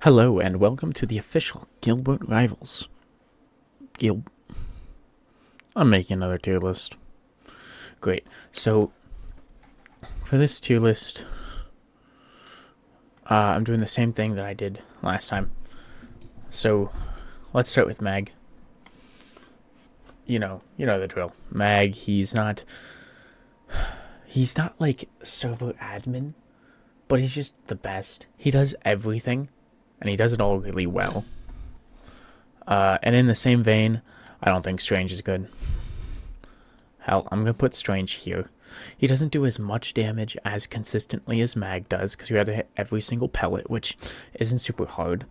Hello and welcome to the official Gilbert Rivals. I'm making another tier list. Great. So for this tier list, I'm doing the same thing that I did last time. So let's start with Mag. You know the drill. Mag, he's not like server admin, but he's just the best. He does everything, and he does it all really well. And in the same vein, I don't think Strange is good. Hell, I'm gonna put Strange here. He doesn't do as much damage as consistently as Mag does, because you have to hit every single pellet, which isn't super hard.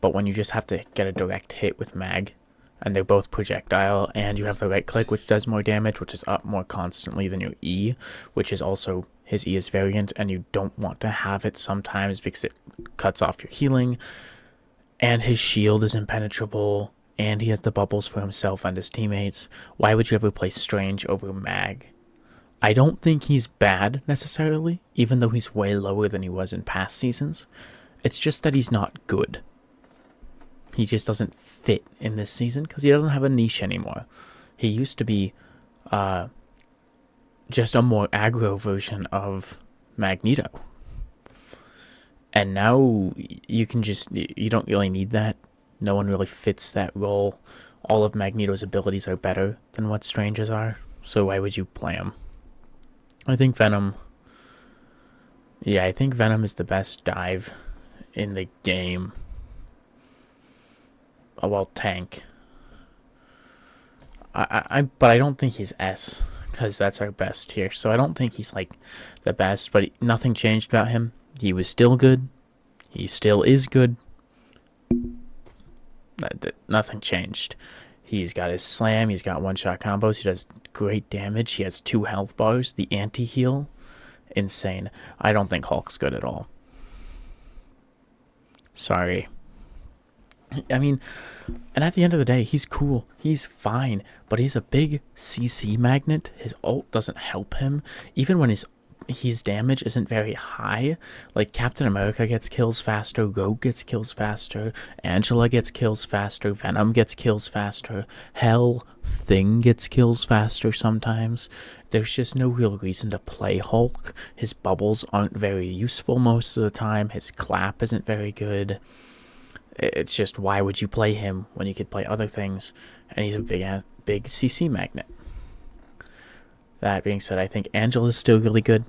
But when you just have to get a direct hit with Mag, and they're both projectile, and you have the right click, which does more damage, which is up more constantly than your E, which is also his E is variant, and you don't want to have it sometimes because it cuts off your healing, and his shield is impenetrable, and he has the bubbles for himself and his teammates. Why would you ever play Strange over Mag? I don't think he's bad, necessarily, even though he's way lower than he was in past seasons. It's just that he's not good. He just doesn't fit in this season, because he doesn't have a niche anymore. He used to be just a more aggro version of Magneto. And now you don't really need that. No one really fits that role. All of Magneto's abilities are better than what Strange's are, so why would you play him? I think Venom is the best dive in the game. Oh, well, tank. But I don't think he's S, because that's our best here. So I don't think he's like the best, but nothing changed about him. He was still good. He still is good. Nothing changed. He's got his slam. He's got one-shot combos. He does great damage. He has 2 health bars. The anti-heal, insane. I don't think Hulk's good at all. Sorry. I mean, and at the end of the day, he's cool. He's fine. But he's a big CC magnet. His ult doesn't help him. Even when his damage isn't very high. Like, Captain America gets kills faster, Rogue gets kills faster, Angela gets kills faster, Venom gets kills faster, hell, Thing gets kills faster sometimes. There's just no real reason to play Hulk. His bubbles aren't very useful most of the time. His clap isn't very good. It's just, why would you play him when you could play other things? And he's a big CC magnet. That being said, I think Angela's still really good.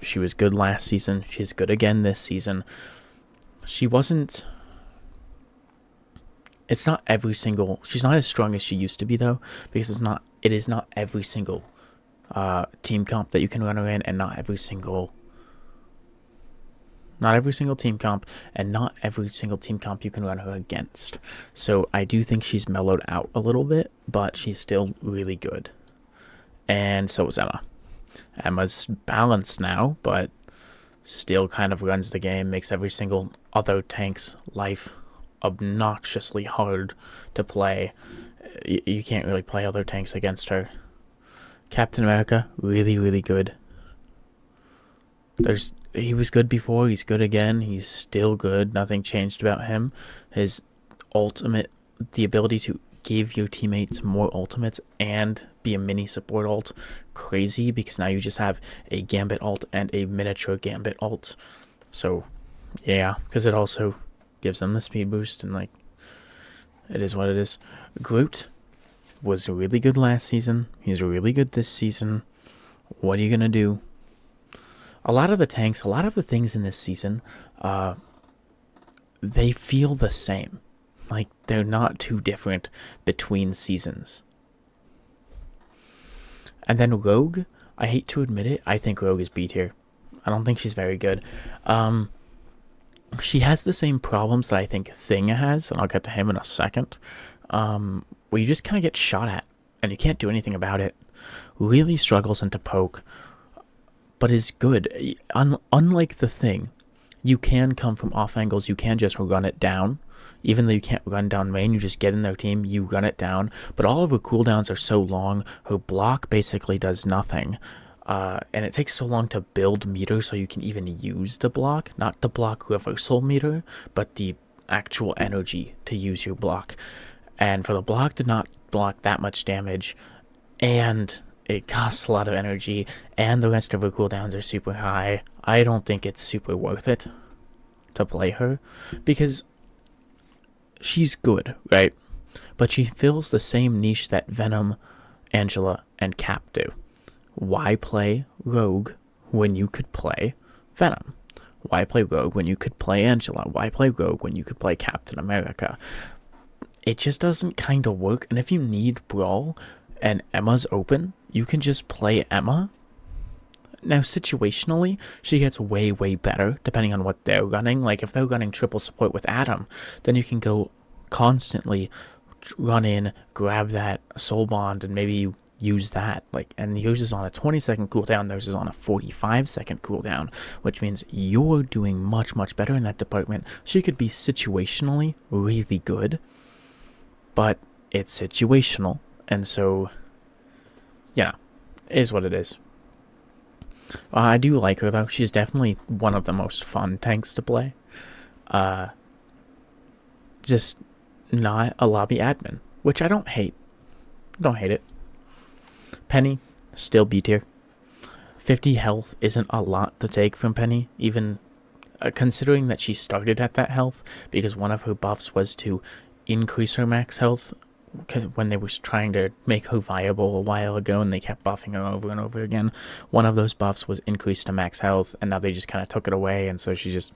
She was good last season. She's good again this season. She wasn't... It's not every single... She's not as strong as she used to be, though, because it is not every single team comp that you can run her in, and not every single team comp, and not every single team comp you can run her against. So I do think she's mellowed out a little bit, but she's still really good. And so is Emma. Emma's balanced now, but still kind of runs the game, makes every single other tank's life obnoxiously hard to play. You can't really play other tanks against her. Captain America, really, really good. He was good before, he's good again, he's still good, nothing changed about him. His ultimate, the ability to give your teammates more ultimates and be a mini support ult, crazy, because now you just have a Gambit ult and a miniature Gambit ult. So yeah, because it also gives them the speed boost, and like, it is what it is. Groot was really good last season. He's really good this season. What are you gonna do? A lot of the tanks, a lot of the things in this season, they feel the same. Like, they're not too different between seasons. And then Rogue, I hate to admit it, I think Rogue is B tier. I don't think she's very good. She has the same problems that I think Thing has, and I'll get to him in a second, where you just kind of get shot at, and you can't do anything about it. Really struggles into poke, but is good. Unlike the Thing, you can come from off angles, you can just run it down. Even though you can't run down main, you just get in their team, you run it down. But all of her cooldowns are so long, her block basically does nothing. And it takes so long to build meter so you can even use the block, not the block reversal meter, but the actual energy to use your block. And for the block to not block that much damage, and it costs a lot of energy, and the rest of her cooldowns are super high, I don't think it's super worth it to play her, because she's good, right? But she fills the same niche that Venom, Angela, and Cap do. Why play Rogue when you could play Venom? Why play Rogue when you could play Angela? Why play Rogue when you could play Captain America? It just doesn't kind of work. And if you need Brawl and Emma's open, you can just play Emma. Now, situationally, she gets way, way better depending on what they're running. Like, if they're running triple support with Adam, then you can go constantly run in, grab that soul bond, and maybe use that. Like, and yours is on a 20-second cooldown, theirs is on a 45-second cooldown, which means you're doing much, much better in that department. She could be situationally really good, but it's situational, and so, yeah, it is what it is. I do like her, though. She's definitely one of the most fun tanks to play. Just not a lobby admin, which I don't hate. Don't hate it. Penny, still B tier. 50 health isn't a lot to take from Penny, even considering that she started at that health, because one of her buffs was to increase her max health when they were trying to make her viable a while ago, and they kept buffing her over and over again. One of those buffs was increased to max health, and now they just kind of took it away, and so she just...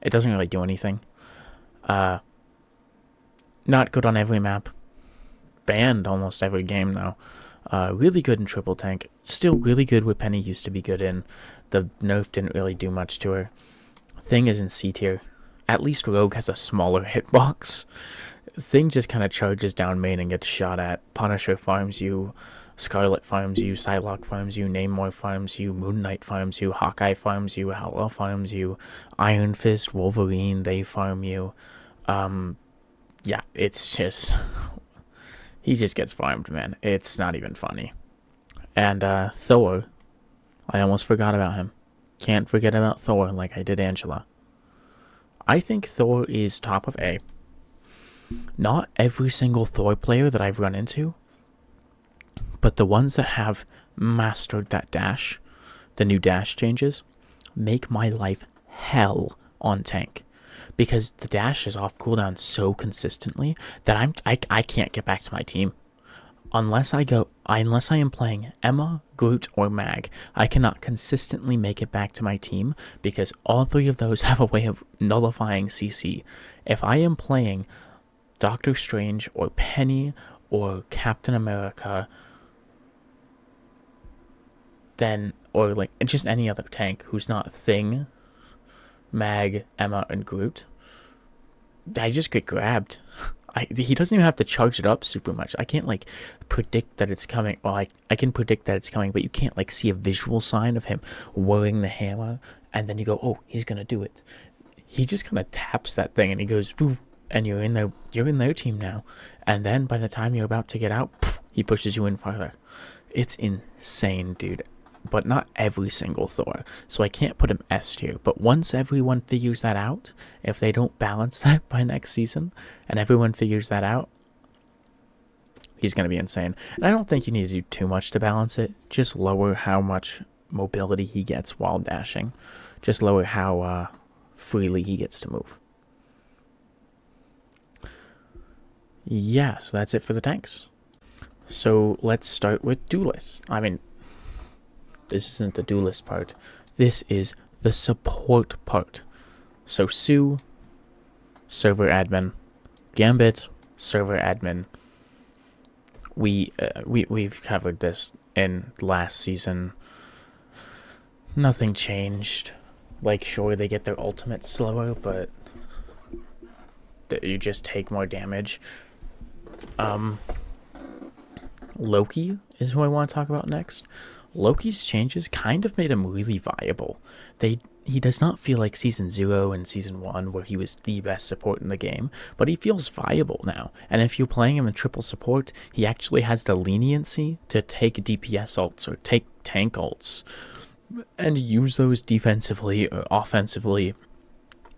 it doesn't really do anything. Not good on every map. Banned almost every game, though. Really good in triple tank. Still really good where Penny used to be good in. The nerf didn't really do much to her. Thing is in C tier. At least Rogue has a smaller hitbox. Thing just kind of charges down main and gets shot at. Punisher farms you, Scarlet farms you, Psylocke farms you, Namor farms you, Moon Knight farms you, Hawkeye farms you, Howell farms you, Iron Fist, Wolverine, they farm you. Yeah, it's just... he just gets farmed, man. It's not even funny. And Thor, I almost forgot about him. Can't forget about Thor like I did Angela. I think Thor is top of A. Not every single Thor player that I've run into, but the ones that have mastered that dash, the new dash changes, make my life hell on tank. Because the dash is off cooldown so consistently that I can't get back to my team. Unless I am playing Emma, Groot, or Mag, I cannot consistently make it back to my team because all three of those have a way of nullifying CC. If I am playing Doctor Strange or Penny or Captain America, then, or like just any other tank who's not Thing, Mag, Emma, and Groot, I just get grabbed. He doesn't even have to charge it up super much. I can't like predict that it's coming. Well, I can predict that it's coming, but you can't like see a visual sign of him whirling the hammer, and then you go, oh, he's gonna do it. He just kind of taps that thing, and he goes, boom, and you're in their team now. And then by the time you're about to get out, he pushes you in farther. It's insane, dude. But not every single Thor, so I can't put him S tier. But once everyone figures that out, if they don't balance that by next season, and everyone figures that out, he's going to be insane. And I don't think you need to do too much to balance it. Just lower how much mobility he gets while dashing. Just lower how freely he gets to move. Yeah, so that's it for the tanks. So let's start with duelists. I mean, this isn't the duelist part. This is the support part. So Sue, server admin. Gambit, server admin. We've covered this in last season. Nothing changed. Like, sure, they get their ultimate slower, but you just take more damage. Loki is who I want to talk about next. Loki's changes kind of made him really viable. he does not feel like Season 0 and Season 1 where he was the best support in the game, but he feels viable now. And if you're playing him in triple support, he actually has the leniency to take DPS ults or take tank ults and use those defensively or offensively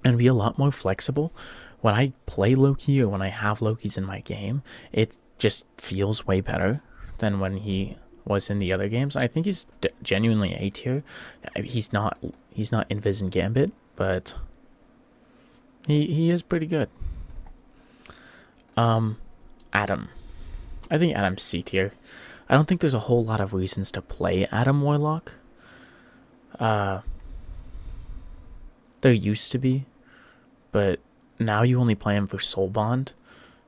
and be a lot more flexible. When I play Loki or when I have Lokis in my game, it just feels way better than when he was in the other games. I think he's genuinely A tier. He's not Invis and Gambit, but he is pretty good. Adam. I think Adam's C tier. I don't think there's a whole lot of reasons to play Adam Warlock. There used to be, but now you only play him for Soul Bond.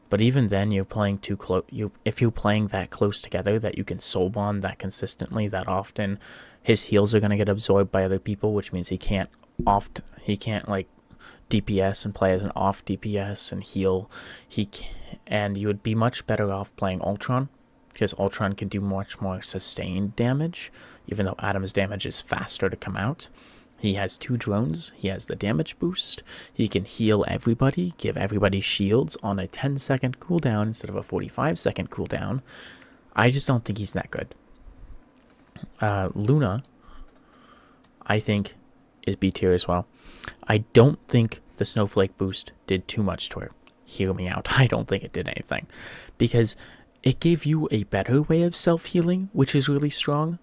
But even then, you're playing too close. If you're playing that close together, that you can Soul Bond that consistently, that often, his heals are gonna get absorbed by other people, which means he can't like DPS and play as an off DPS and heal. And you would be much better off playing Ultron, because Ultron can do much more sustained damage, even though Adam's damage is faster to come out. He has 2 drones, he has the damage boost, he can heal everybody, give everybody shields on a 10-second cooldown instead of a 45-second cooldown. I just don't think he's that good. Luna, I think, is B tier as well. I don't think the Snowflake boost did too much to her. Hear me out, I don't think it did anything. Because it gave you a better way of self-healing, which is really strong,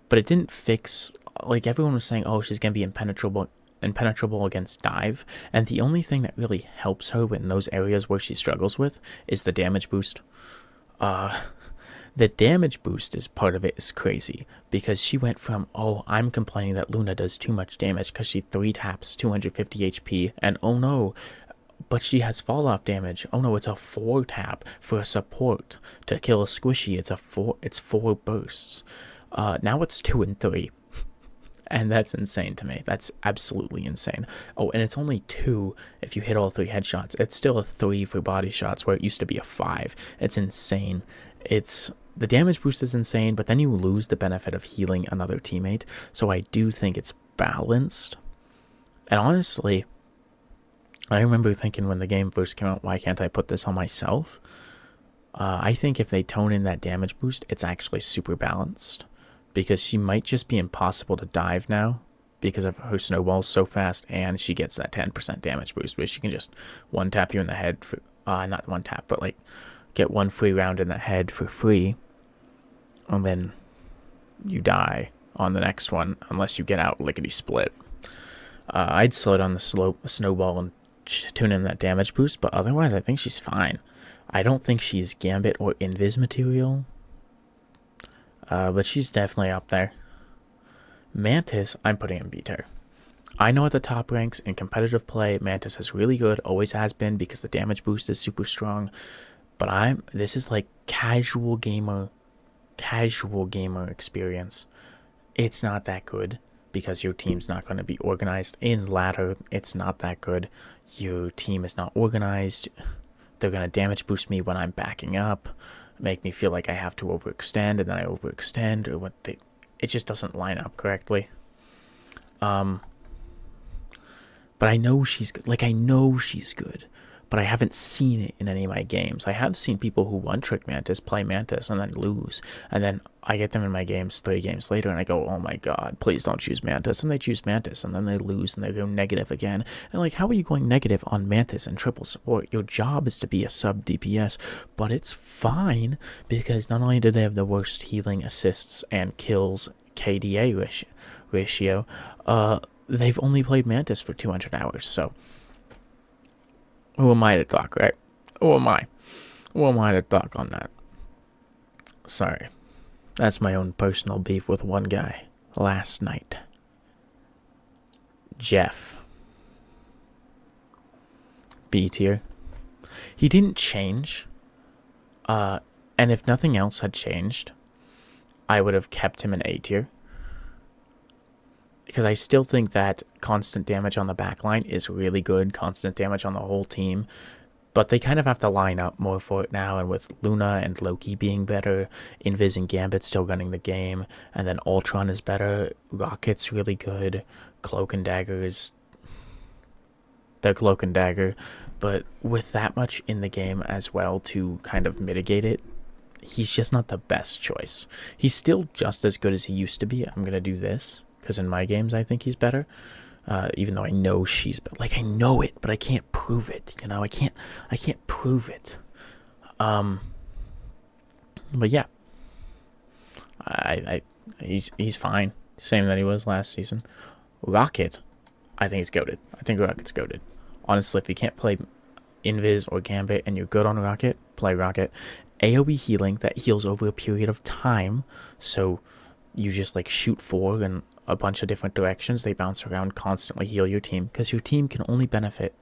but it didn't fix... Like, everyone was saying, oh, she's going to be impenetrable against dive, and the only thing that really helps her in those areas where she struggles with is the damage boost. The damage boost is part of it is crazy, because she went from, oh, I'm complaining that Luna does too much damage because she 3-taps 250 HP, and oh no, but she has fall-off damage. Oh no, it's a 4-tap for a support to kill a squishy. It's 4 bursts. Now it's 2 and 3. And that's insane to me. That's absolutely insane. Oh, and it's only 2 if you hit all 3 headshots. It's still a 3 for body shots where it used to be a 5. It's insane. The damage boost is insane, but then you lose the benefit of healing another teammate. So I do think it's balanced. And honestly, I remember thinking when the game first came out, why can't I put this on myself? I think if they tone in that damage boost, it's actually super balanced. Because she might just be impossible to dive now because of her snowballs so fast, and she gets that 10% damage boost, where she can just 1-tap you in the head for, not 1-tap, but like get 1 free round in the head for free, and then you die on the next one unless you get out lickety split. I'd slow down the snowball and tune in that damage boost, but otherwise I think she's fine. I don't think she's Gambit or Invis material. But she's definitely up there. Mantis, I'm putting in B tier. I know at the top ranks in competitive play, Mantis is really good, always has been, because the damage boost is super strong. But this is like casual gamer experience. It's not that good because your team's not going to be organized. In ladder, it's not that good. Your team is not organized. They're going to damage boost me when I'm backing up, make me feel like I have to overextend, and then I overextend, or it just doesn't line up correctly. But I know she's good. Like, I know she's good, but I haven't seen it in any of my games. I have seen people who one-trick Mantis play Mantis and then lose, and then I get them in my games 3 games later, and I go, oh my god, please don't choose Mantis, and they choose Mantis, and then they lose, and they go negative again. And like, how are you going negative on Mantis and triple support? Your job is to be a sub-DPS, but it's fine, because not only do they have the worst healing, assists, and kills KDA ratio, they've only played Mantis for 200 hours, so... Who am I to talk, right? Who am I? Who am I to talk on that? Sorry. That's my own personal beef with one guy last night. Jeff. B tier. He didn't change. And if nothing else had changed, I would have kept him in A tier. Because I still think that constant damage on the backline is really good. Constant damage on the whole team But they kind of have to line up more for it now, and with Luna and Loki being better, Invis and Gambit still running the game, and then Ultron is better, Rocket's really good, Cloak and Dagger is the Cloak and Dagger, but with that much in the game as well to kind of mitigate it, he's just not the best choice. He's still just as good as he used to be. I'm gonna do this because in my games I think he's better. Even though I know like I know it, but I can't prove it. You know, I can't prove it. Um, but yeah, he's fine. Same that he was last season. Rocket, I think he's goated. I think Rocket's goated. Honestly, if you can't play Invis or Gambit and you're good on Rocket, play Rocket. AoE healing that heals over a period of time, so you just like shoot forward and a bunch of different directions. They bounce around, constantly heal your team because your team can only benefit.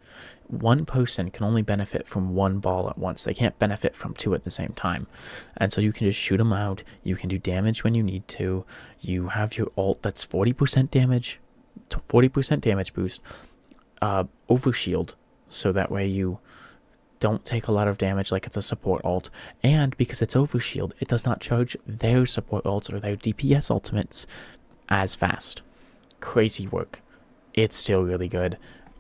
One person can only benefit from one ball at once. They can't benefit from two at the same time. And so you can just shoot them out. You can do damage when you need to. You have your ult that's 40% damage, 40% damage boost, overshield, so that way you don't take a lot of damage like it's a support ult, and because it's overshield, it does not charge their support ults or their DPS ultimates as fast. Crazy work. It's still really good.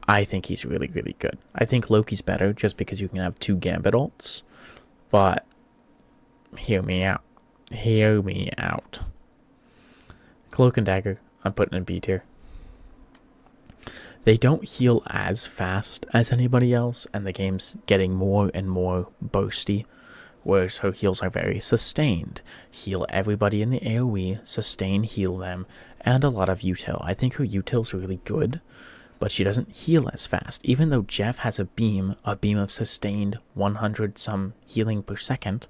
I think he's really, really good. I think Loki's better just because you can have two Gambit ults, but hear me out. Hear me out. Cloak and Dagger, I'm putting in B tier. They don't heal as fast as anybody else, and the game's getting more and more bursty, whereas her heals are very sustained. Heal everybody in the AoE, sustain, heal them, and a lot of util. I think her util's really good, but she doesn't heal as fast. Even though Jeff has a beam of sustained 100 some healing per second,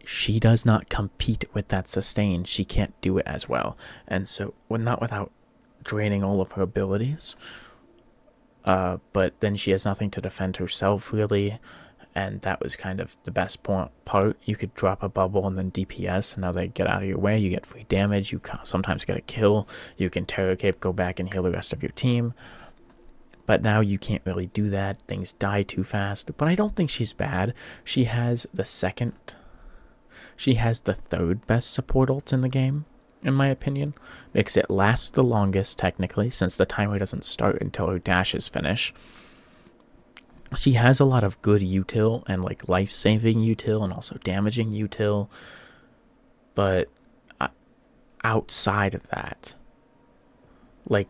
she does not compete with that sustain. She can't do it as well. And so, well, not without draining all of her abilities, but then she has nothing to defend herself really, and that was kind of the best part. You could drop a bubble and then DPS, and now they get out of your way, you get free damage, you sometimes get a kill, you can Terror Cape, go back and heal the rest of your team, but now you can't really do that. Things die too fast. But I don't think she's bad. She has the third best support ult in the game, in my opinion, because it lasts the longest technically, since the timer doesn't start until her dashes finish. She has a lot of good util and like life-saving util and also damaging util, but outside of that, like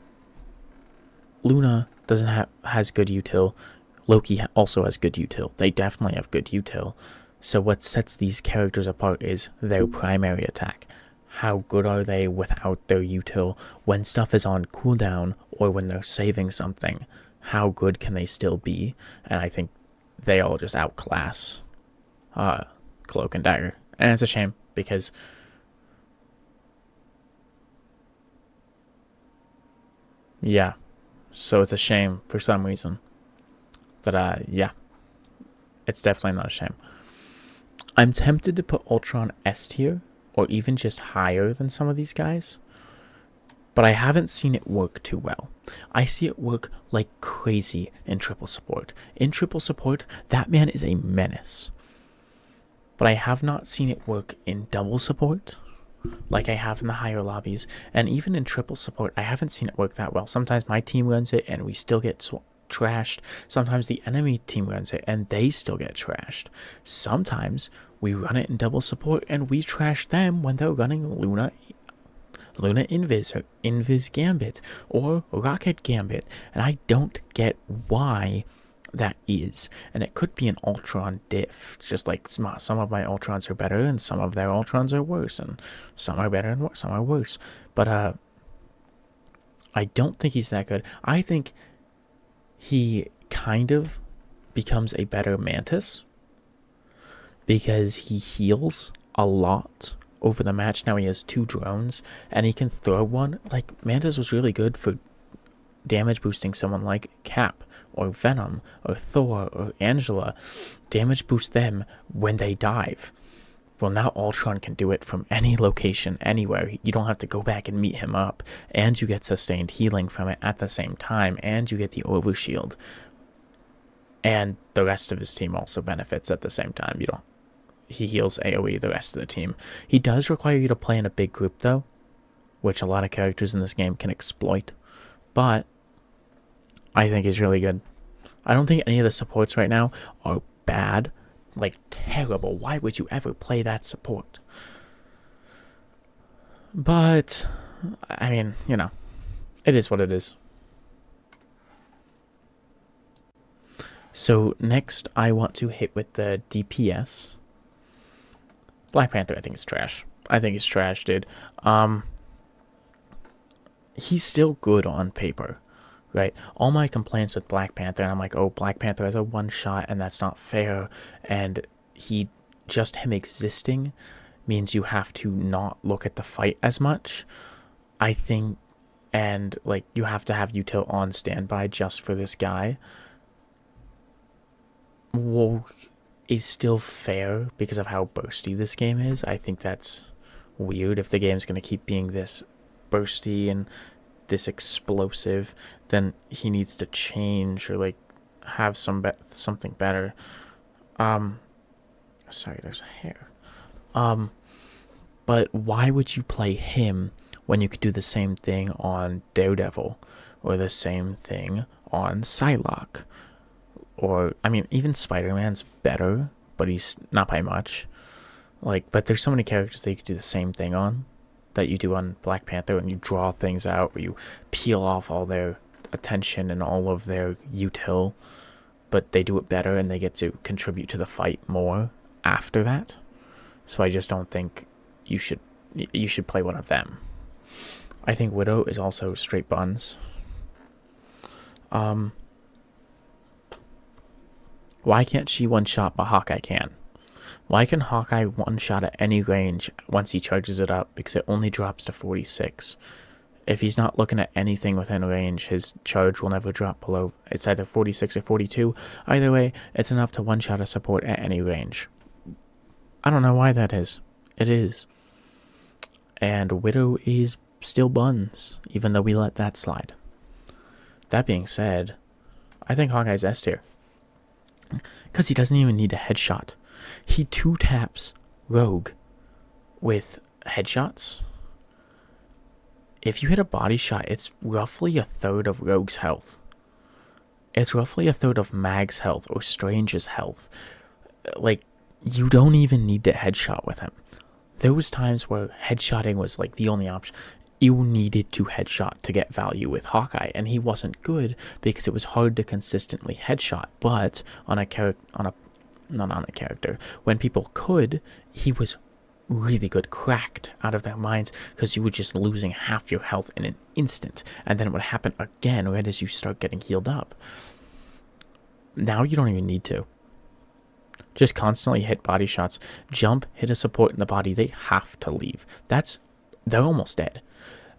Luna has good util, Loki also has good util. They definitely have good util. So what sets these characters apart is their primary attack. How good are they without their util? When stuff is on cooldown or when they're saving something, how good can they still be? And I think they all just outclass Cloak and Dagger. And it's a shame because yeah. So it's a shame for some reason that yeah. It's definitely not a shame. I'm tempted to put Ultron S tier, or even just higher than some of these guys, but I haven't seen it work too well. I see it work like crazy in triple support. In triple support, that man is a menace. But I have not seen it work in double support, like I have in the higher lobbies, and even in triple support, I haven't seen it work that well. Sometimes my team runs it and we still get trashed. Sometimes the enemy team runs it and they still get trashed. Sometimes we run it in double support and we trash them when they're running Luna Invis or Invis Gambit or Rocket Gambit, and I don't get why that is. And it could be an Ultron diff, just like some of my Ultrons are better and some of their Ultrons are worse, and some are better and some are worse. But I don't think he's that good. I think he kind of becomes a better Mantis because he heals a lot over the match. Now he has 2 drones and he can throw one. Like, Mantis was really good for damage boosting someone like Cap or Venom or Thor or Angela. Damage boost them when they dive. Well, now Ultron can do it from any location, anywhere. You don't have to go back and meet him up, and you get sustained healing from it at the same time, and you get the overshield. and the rest of his team also benefits at the same time. You don't. He heals AoE the rest of the team. He does require you to play in a big group though, which a lot of characters in this game can exploit. But I think he's really good. I don't think any of the supports right now are bad, like terrible. Why would you ever play that support? But I mean, you know, it is what it is. So next I want to hit with the DPS. Black Panther, I think is trash. I think he's trash, dude. He's still good on paper, right? All my complaints with Black Panther, and I'm like, oh, Black Panther has a one shot, and that's not fair. And just him existing means you have to not look at the fight as much. I think, and like you have to have util on standby just for this guy. Well, is still fair because of how bursty this game is. I think that's weird. If the game's going to keep being this bursty and this explosive, then he needs to change or like have something better. Sorry, there's a hair. But why would you play him when you could do the same thing on Daredevil or the same thing on Psylocke? Or, I mean, even Spider-Man's better, but he's not by much. Like, but there's so many characters that you could do the same thing on that you do on Black Panther, and you draw things out, where you peel off all their attention and all of their util, but they do it better and they get to contribute to the fight more after that. So I just don't think you should play one of them. I think Widow is also straight buns. Why can't she one-shot but Hawkeye can? Why can Hawkeye one-shot at any range once he charges it up? Because it only drops to 46. If he's not looking at anything within range, his charge will never drop below. It's either 46 or 42. Either way, it's enough to one-shot a support at any range. I don't know why that is. It is. And Widow is still buns, even though we let that slide. That being said, I think Hawkeye's S tier. Because he doesn't even need a headshot. He 2-taps Rogue with headshots. If you hit a body shot, it's roughly a third of Rogue's health. It's roughly a third of Mag's health or Strange's health. Like, you don't even need to headshot with him. There was times where headshotting was like the only option. You needed to headshot to get value with Hawkeye, and he wasn't good because it was hard to consistently headshot. But when people could, he was really good, cracked out of their minds, because you were just losing half your health in an instant, and then it would happen again right as you start getting healed up. Now you don't even need to. Just constantly hit body shots, jump, hit a support in the body, they have to leave. They're almost dead.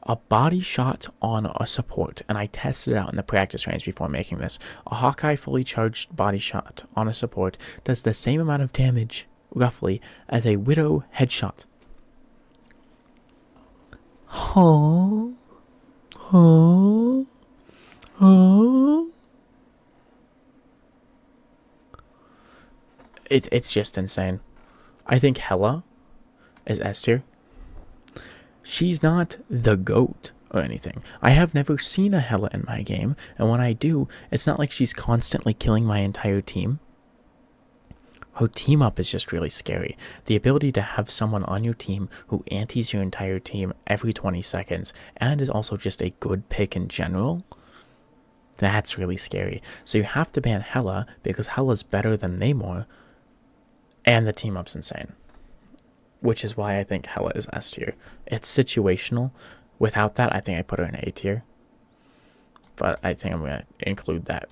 A body shot on a support, and I tested it out in the practice range before making this. A Hawkeye fully charged body shot on a support does the same amount of damage, roughly, as a Widow headshot. Huh? Huh? Huh? It's just insane. I think Hela is S tier. She's not the GOAT or anything. I have never seen a Hela in my game, and when I do, it's not like she's constantly killing my entire team. Her team up is just really scary. The ability to have someone on your team who antis your entire team every 20 seconds and is also just a good pick in general, that's really scary. So you have to ban Hela because Hela's better than Namor, and the team up's insane. Which is why I think Hela is S tier. It's situational. Without that, I think I put her in A tier. But I think I'm going to include that.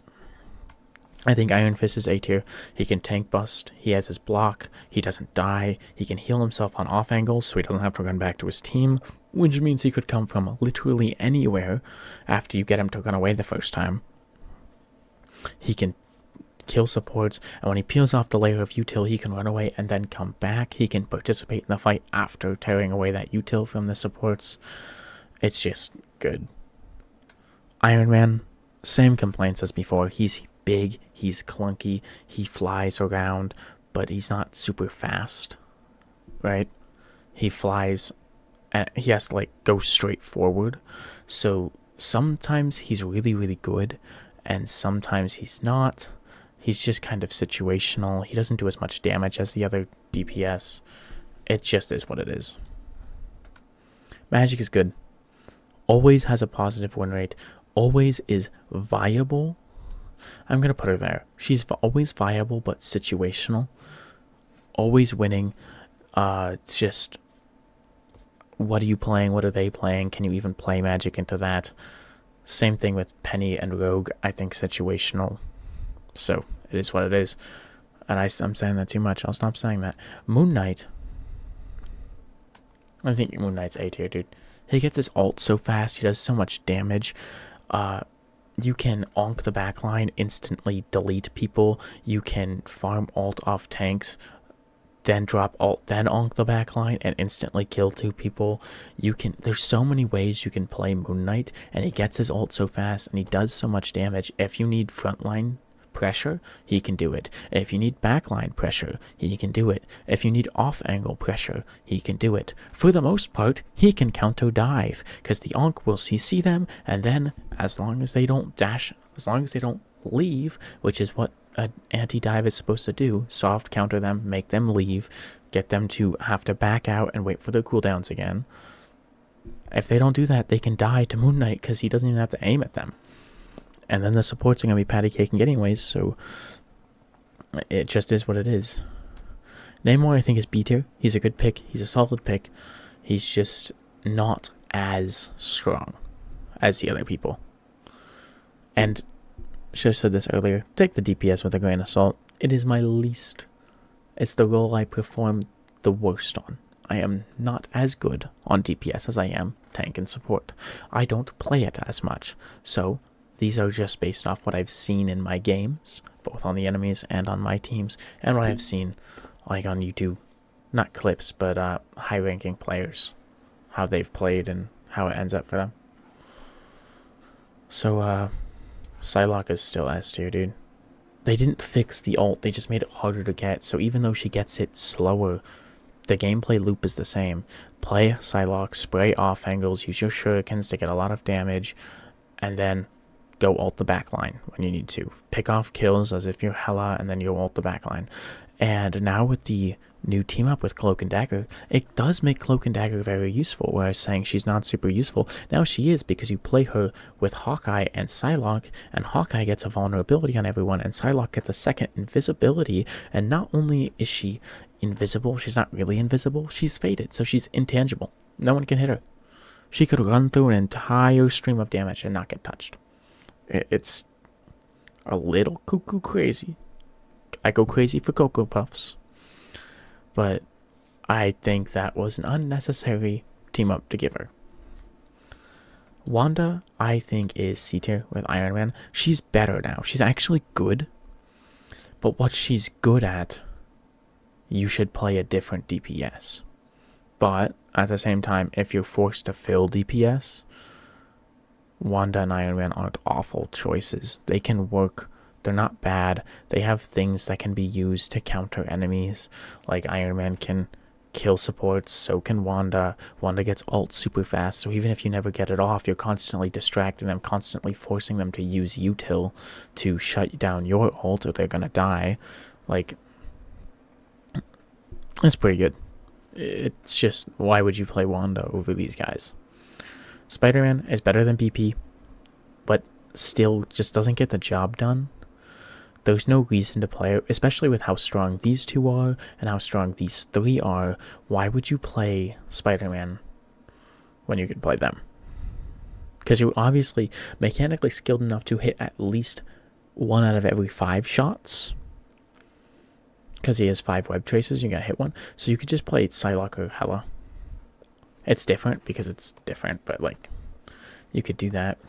I think Iron Fist is A tier. He can tank bust. He has his block. He doesn't die. He can heal himself on off angles, so he doesn't have to run back to his team. Which means he could come from literally anywhere after you get him to run away the first time. He can kill supports, and when he peels off the layer of util, he can run away and then come back. He can participate in the fight after tearing away that util from the supports. It's just good. Iron Man, same complaints as before. He's big, he's clunky, he flies around, but he's not super fast, right? He flies and he has to like go straight forward. So sometimes he's really, really good, and sometimes he's not. He's just kind of situational. He doesn't do as much damage as the other DPS. It just is what it is. Magic is good. Always has a positive win rate. Always is viable. I'm going to put her there. She's always viable but situational. Always winning. It's just, what are you playing? What are they playing? Can you even play Magic into that? Same thing with Penny and Rogue. I think situational. So it is what it is. And I'm saying that too much. I'll stop saying that. Moon Knight. I think Moon Knight's A tier, dude. He gets his ult so fast. He does so much damage. You can onk the backline, instantly delete people. You can farm ult off tanks, then drop ult, then onk the backline, and instantly kill 2 people. There's so many ways you can play Moon Knight, and he gets his ult so fast, and he does so much damage. If you need frontline pressure, he can do it. If you need backline pressure, he can do it. If you need off-angle pressure, he can do it. For the most part, he can counter dive, because the onk will CC them, and then, as long as they don't dash, as long as they don't leave, which is what an anti-dive is supposed to do, soft counter them, make them leave, get them to have to back out and wait for their cooldowns again. If they don't do that, they can die to Moon Knight, because he doesn't even have to aim at them. And then the supports are going to be patty caking anyways, so it just is what it is. Namor, I think, is B tier. He's a good pick. He's a solid pick. He's just not as strong as the other people. And, should have said this earlier, take the DPS with a grain of salt. It is my least. It's the role I perform the worst on. I am not as good on DPS as I am tank and support. I don't play it as much, so these are just based off what I've seen in my games, both on the enemies and on my teams, and what I've seen like on YouTube. Not clips, but high-ranking players. How they've played and how it ends up for them. So, Psylocke is still S tier, dude. They didn't fix the ult, they just made it harder to get, so even though she gets it slower, the gameplay loop is the same. Play Psylocke, spray off angles, use your shurikens to get a lot of damage, and then go ult the backline when you need to. Pick off kills as if you're Hela, and then you'll ult the backline. And now with the new team up with Cloak and Dagger, it does make Cloak and Dagger very useful, where I was saying she's not super useful. Now she is, because you play her with Hawkeye and Psylocke, and Hawkeye gets a vulnerability on everyone, and Psylocke gets a second invisibility, and not only is she invisible, she's not really invisible, she's faded, so she's intangible. No one can hit her. She could run through an entire stream of damage and not get touched. It's a little cuckoo crazy. I go crazy for Cocoa Puffs. But I think that was an unnecessary team up to give her. Wanda, I think, is C tier with Iron Man. She's better now. She's actually good. But what she's good at, you should play a different DPS. But at the same time, if you're forced to fill DPS, Wanda and Iron Man aren't awful choices. They can work. They're not bad. They have things that can be used to counter enemies. Like Iron Man can kill supports, so can Wanda. Wanda gets ult super fast, so even if you never get it off, you're constantly distracting them, constantly forcing them to use util to shut down your ult or they're gonna die. Like, it's pretty good. It's just, why would you play Wanda over these guys? Spider-Man is better than BP, but still just doesn't get the job done. There's no reason to play it, especially with how strong these two are and how strong these three are. Why would you play Spider-Man when you could play them? Because you're obviously mechanically skilled enough to hit at least 1 out of every 5 shots. Because he has 5 web traces, you gotta hit one. So you could just play Psylocke or Hela. It's different because it's different, but like, you could do that.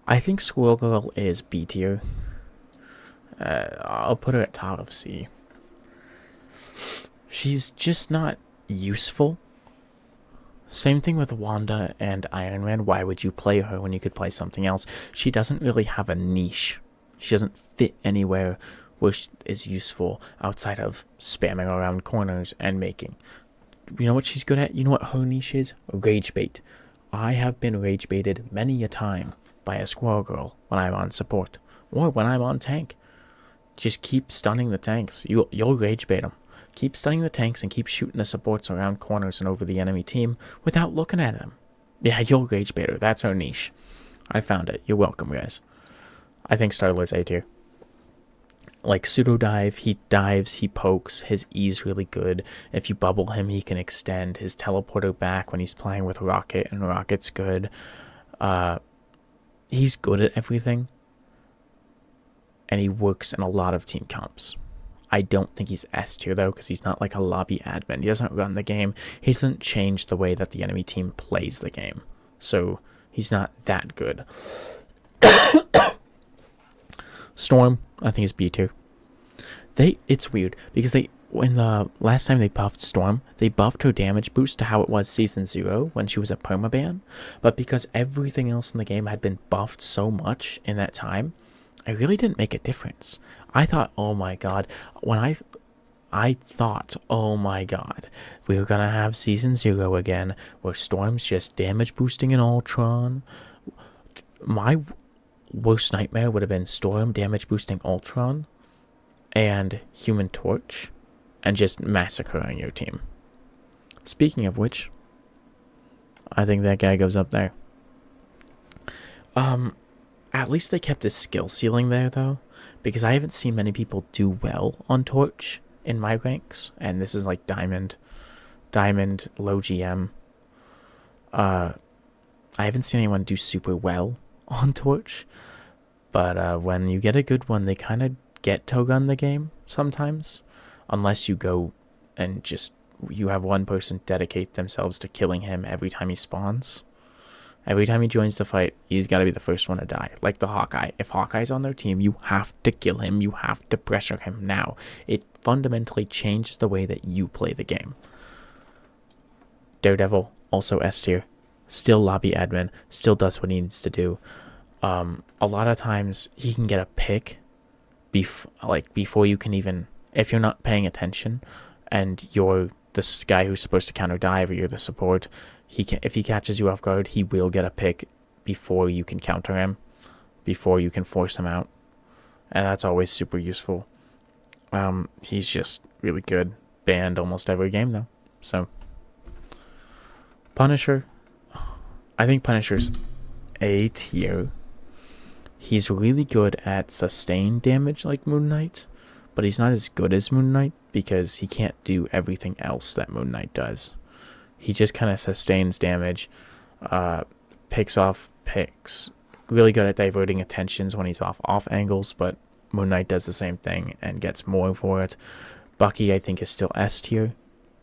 I think Squirrel Girl is B tier. I'll put her at top of C. She's just not useful. Same thing with Wanda and Iron Man. Why would you play her when you could play something else? She doesn't really have a niche. She doesn't fit anywhere which is useful outside of spamming around corners and making. You know what she's good at? You know what her niche is? Rage bait. I have been rage baited many a time by a squirrel girl when I'm on support or when I'm on tank. Just keep stunning the tanks. You'll rage bait them. Keep stunning the tanks and keep shooting the supports around corners and over the enemy team without looking at them. Yeah, you'll rage bait her. That's her niche. I found it. You're welcome, guys. I think Starlight's A tier. Like pseudo dive, he dives, he pokes, his E's really good. If you bubble him, he can extend. His teleporter back when he's playing with Rocket, and Rocket's good. He's good at everything, and he works in a lot of team comps. I don't think he's S tier though, because he's not like a lobby admin. He doesn't run the game. He doesn't change the way that the enemy team plays the game. So he's not that good. Storm, I think is B tier. It's weird because when the last time they buffed Storm, they buffed her damage boost to how it was Season 0 when she was a permaban. But because everything else in the game had been buffed so much in that time, it really didn't make a difference. I thought, oh my god, I thought, oh my god, we were gonna have Season 0 again, where Storm's just damage boosting an Ultron. My worst nightmare would have been Storm damage boosting Ultron and Human Torch and just massacring your team. Speaking of which, I think that guy goes up there. At least they kept his skill ceiling there though, because I haven't seen many people do well on Torch in my ranks, and this is like Diamond, low GM. I haven't seen anyone do super well on Torch, but when you get a good one, they kind of get Togun the game sometimes, unless you go and just you have one person dedicate themselves to killing him every time he spawns. Every time he joins the fight, he's got to be the first one to die. Like the Hawkeye. If Hawkeye's on their team, you have to kill him. You have to pressure him now. It fundamentally changes the way that you play the game. Daredevil, also S tier. Still lobby admin. Still does what he needs to do. A lot of times, he can get a pick before you can even... If you're not paying attention, and you're this guy who's supposed to counter dive, or you're the support... if he catches you off guard, he will get a pick before you can counter him, before you can force him out, and that's always super useful. He's just really good. Banned almost every game though. So Punisher, I think Punisher's A tier. He's really good at sustained damage like Moon Knight, but he's not as good as Moon Knight because he can't do everything else that Moon Knight does. He just kind of sustains damage, picks off picks. Really good at diverting attentions when he's off angles, but Moon Knight does the same thing and gets more for it. Bucky, I think, is still S tier,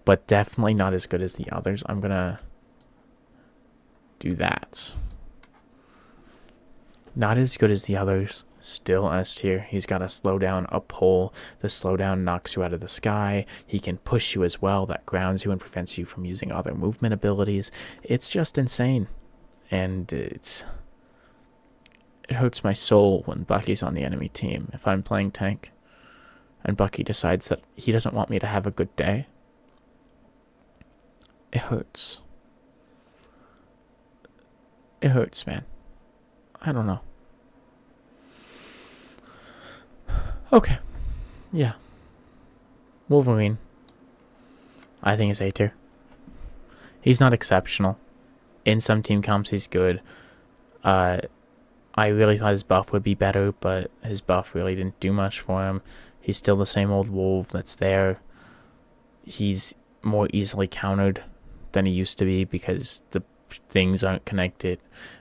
but definitely not as good as the others. I'm going to do that. Not as good as the others. Still S tier. He's got a slowdown, a pull. The slowdown knocks you out of the sky. He can push you as well. That grounds you and prevents you from using other movement abilities. It's just insane. And it hurts my soul when Bucky's on the enemy team. If I'm playing tank and Bucky decides that he doesn't want me to have a good day, it hurts. It hurts, man. I don't know. Okay. Yeah. Wolverine, I think is A tier. He's not exceptional. In some team comps, he's good. I really thought his buff would be better, but his buff really didn't do much for him. He's still the same old wolf that's there. He's more easily countered than he used to be because the things aren't connected.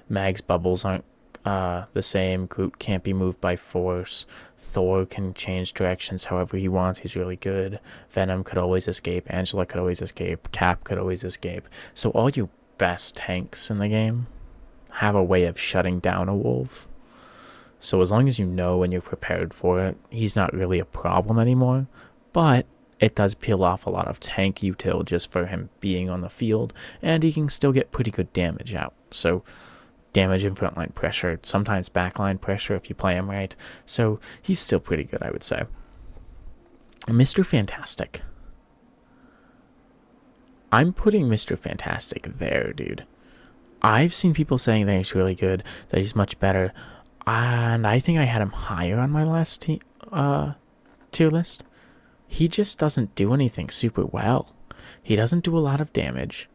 Mag's bubbles aren't the same. Groot can't be moved by force. Thor can change directions however he wants. He's really good. Venom could always escape. Angela could always escape. Cap could always escape. So all your best tanks in the game have a way of shutting down a wolf. So as long as you know and you're prepared for it, he's not really a problem anymore. But it does peel off a lot of tank util just for him being on the field, and he can still get pretty good damage out. So damage and frontline pressure, sometimes backline pressure if you play him right. So he's still pretty good, I would say. Mr. Fantastic. I'm putting Mr. Fantastic there, dude. I've seen people saying that he's really good, that he's much better, and I think I had him higher on my last tier list. He just doesn't do anything super well. He doesn't do a lot of damage.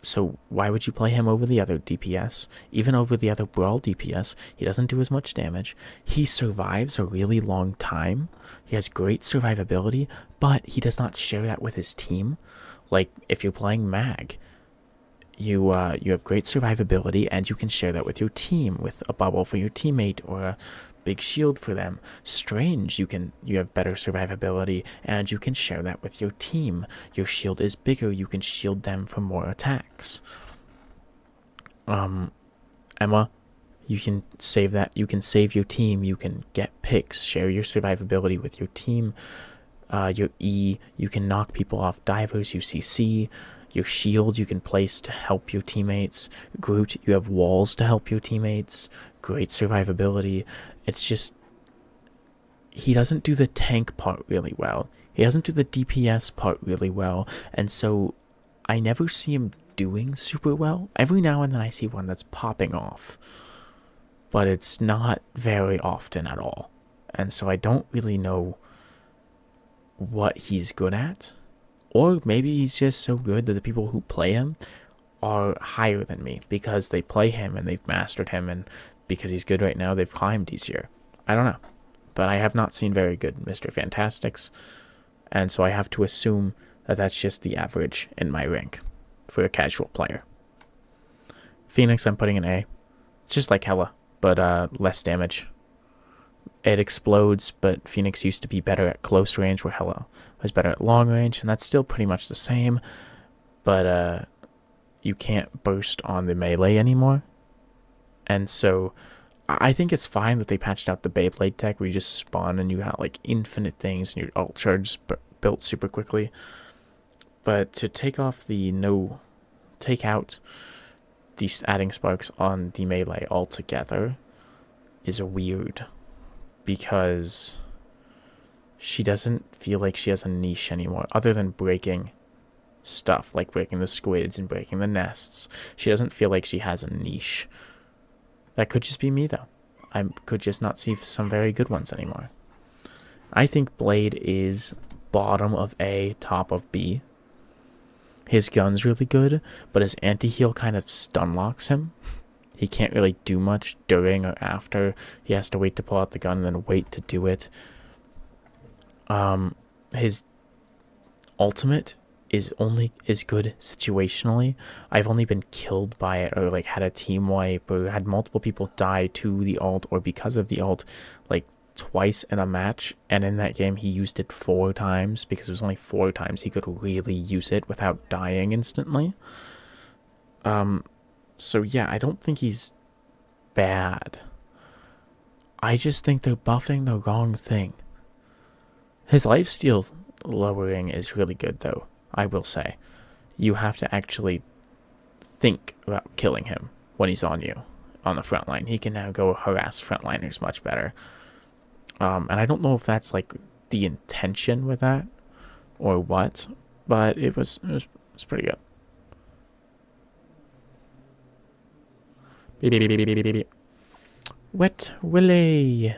So why would you play him over the other DPS? Even over the other Brawl DPS, he doesn't do as much damage. He survives a really long time. He has great survivability, but he does not share that with his team. Like, if you're playing Mag, you have great survivability, and you can share that with your team, with a bubble for your teammate or a big shield for them. Strange, you have better survivability, and you can share that with your team. Your shield is bigger, you can shield them from more attacks. Emma, you can save that. You can save your team. You can get picks. Share your survivability with your team. Your E, you can knock people off divers. UCC, your shield you can place to help your teammates. Groot, you have walls to help your teammates. Great survivability. It's just, he doesn't do the tank part really well. He doesn't do the DPS part really well, and so I never see him doing super well. Every now and then I see one that's popping off, but it's not very often at all. And so I don't really know what he's good at. Or maybe he's just so good that the people who play him are higher than me because they play him and they've mastered him, and because he's good right now, they've climbed easier. I don't know. But I have not seen very good Mr. Fantastics, and so I have to assume that that's just the average in my rank for a casual player. Phoenix, I'm putting an A. It's just like Hela, but less damage. It explodes, but Phoenix used to be better at close range, where Hela was better at long range, and that's still pretty much the same, but you can't burst on the melee anymore. And so I think it's fine that they patched out the Beyblade tech where you just spawn and you got like infinite things and your ult charge built super quickly. But to take out these adding sparks on the melee altogether is weird, because she doesn't feel like she has a niche anymore, other than breaking stuff, like breaking the squids and breaking the nests. She doesn't feel like she has a niche. That could just be me, though. I could just not see some very good ones anymore. I think Blade is bottom of A, top of B. His gun's really good, but his anti-heal kind of stun locks him. He can't really do much during or after. He has to wait to pull out the gun and then wait to do it. His ultimate is good situationally. I've only been killed by it, or like had a team wipe, or had multiple people die to the ult or because of the ult, like twice in a match. And in that game he used it 4 times, because it was only 4 times he could really use it without dying instantly. So yeah, I don't think he's bad. I just think they're buffing the wrong thing. His lifesteal lowering is really good, though, I will say. You have to actually think about killing him when he's on you, on the front line. He can now go harass frontliners much better. And I don't know if that's like the intention with that or what, but it was pretty good. Beep, beep, beep, beep, beep, beep. Wet Willy.